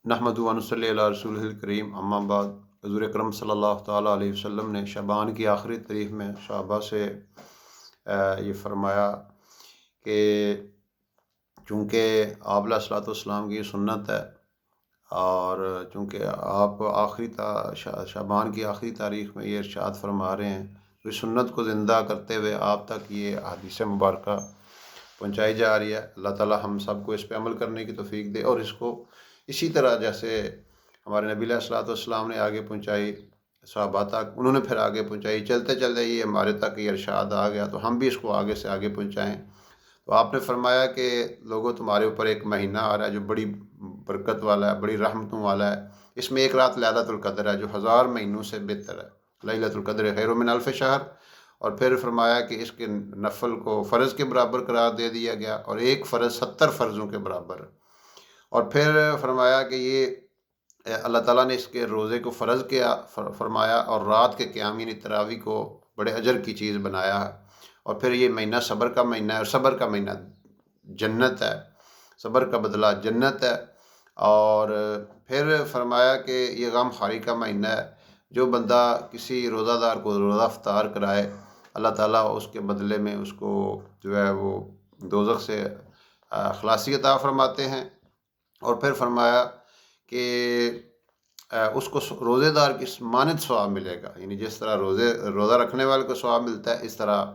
نحمدہ و نصلی علی رسولہ الکریم، اما بعد۔ حضور اکرم صلی اللہ تعالیٰ علیہ وسلم نے شعبان کی آخری تاریخ میں صحابہ سے یہ فرمایا کہ چونکہ آپ علیہ الصلوۃ والسلام کی سنت ہے، اور چونکہ آپ شعبان کی آخری تاریخ میں یہ ارشاد فرما رہے ہیں، تو اس سنت کو زندہ کرتے ہوئے آپ تک یہ حدیث مبارکہ پہنچائی جا رہی ہے۔ اللہ تعالیٰ ہم سب کو اس پہ عمل کرنے کی توفیق دے، اور اس کو اسی طرح جیسے ہمارے نبی علیہ الصلوۃ والسلام نے آگے پہنچائی صحابہ تک، انہوں نے پھر آگے پہنچائی، چلتے چلتے یہ ہمارے تک یہ ارشاد آ گیا، تو ہم بھی اس کو آگے سے آگے پہنچائیں۔ تو آپ نے فرمایا کہ لوگوں، تمہارے اوپر ایک مہینہ آ رہا ہے جو بڑی برکت والا ہے، بڑی رحمتوں والا ہے، اس میں ایک رات لیلۃ القدر ہے جو 1000 مہینوں سے بہتر ہے، لیلۃ القدر خیر من الف شہر۔ اور پھر فرمایا کہ اس کے نفل کو فرض کے برابر قرار دے دیا گیا، اور ایک فرض 70 فرضوں کے برابر ہے۔ اور پھر فرمایا کہ یہ اللہ تعالیٰ نے اس کے روزے کو فرض کیا فرمایا، اور رات کے قیام یعنی تراویح کو بڑے اجر کی چیز بنایا ہے۔ اور پھر یہ مہینہ صبر کا مہینہ ہے، اور صبر کا مہینہ جنت ہے، صبر کا بدلہ جنت ہے۔ اور پھر فرمایا کہ یہ غم خاری کا مہینہ ہے، جو بندہ کسی روزہ دار کو روزہ افطار کرائے، اللہ تعالیٰ اس کے بدلے میں اس کو جو ہے وہ دوزخ سے خلاصی عطا فرماتے ہیں۔ اور پھر فرمایا کہ اس کو روزے دار کی مانند ثواب ملے گا، یعنی جس طرح روزہ رکھنے والے کو ثواب ملتا ہے، اس طرح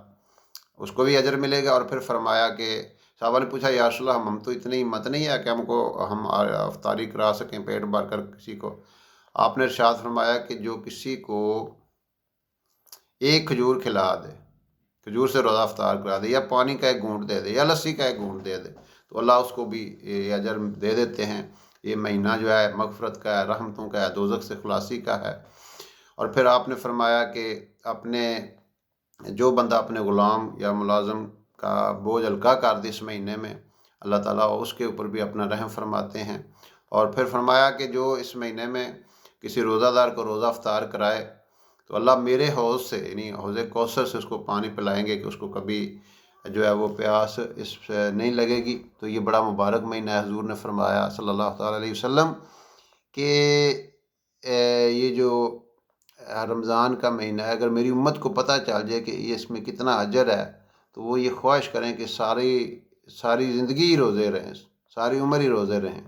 اس کو بھی اجر ملے گا۔ اور پھر فرمایا کہ صحابہ نے پوچھا، یا رسول اللہ، ہم تو اتنی ہمت نہیں ہے کہ ہم افطاری کرا سکیں پیٹ بھر کر کسی کو۔ آپ نے ارشاد فرمایا کہ جو کسی کو ایک کھجور کھلا دے، کھجور سے روزہ افطار کرا دے، یا پانی کا ایک گھونٹ دے دے، یا لسی کا ایک گھونٹ دے دے، تو اللہ اس کو بھی یہ اجر دے دیتے ہیں۔ یہ مہینہ جو ہے مغفرت کا ہے، رحمتوں کا ہے، دوزخ سے خلاصی کا ہے۔ اور پھر آپ نے فرمایا کہ جو بندہ اپنے غلام یا ملازم کا بوجھ ہلکا کر دے اس مہینے میں، اللہ تعالیٰ اس کے اوپر بھی اپنا رحم فرماتے ہیں۔ اور پھر فرمایا کہ جو اس مہینے میں کسی روزہ دار کو روزہ افطار کرائے، تو اللہ میرے حوض سے یعنی حوض کوثر سے اس کو پانی پلائیں گے کہ اس کو کبھی جو ہے وہ پیاس اس سے نہیں لگے گی۔ تو یہ بڑا مبارک مہینہ ہے۔ حضور نے فرمایا صلی اللہ تعالیٰ علیہ وسلم کہ یہ جو رمضان کا مہینہ ہے، اگر میری امت کو پتہ چل جائے کہ یہ اس میں کتنا اجر ہے، تو وہ یہ خواہش کریں کہ ساری زندگی ہی روزے رہیں، ساری عمر ہی روزے رہیں۔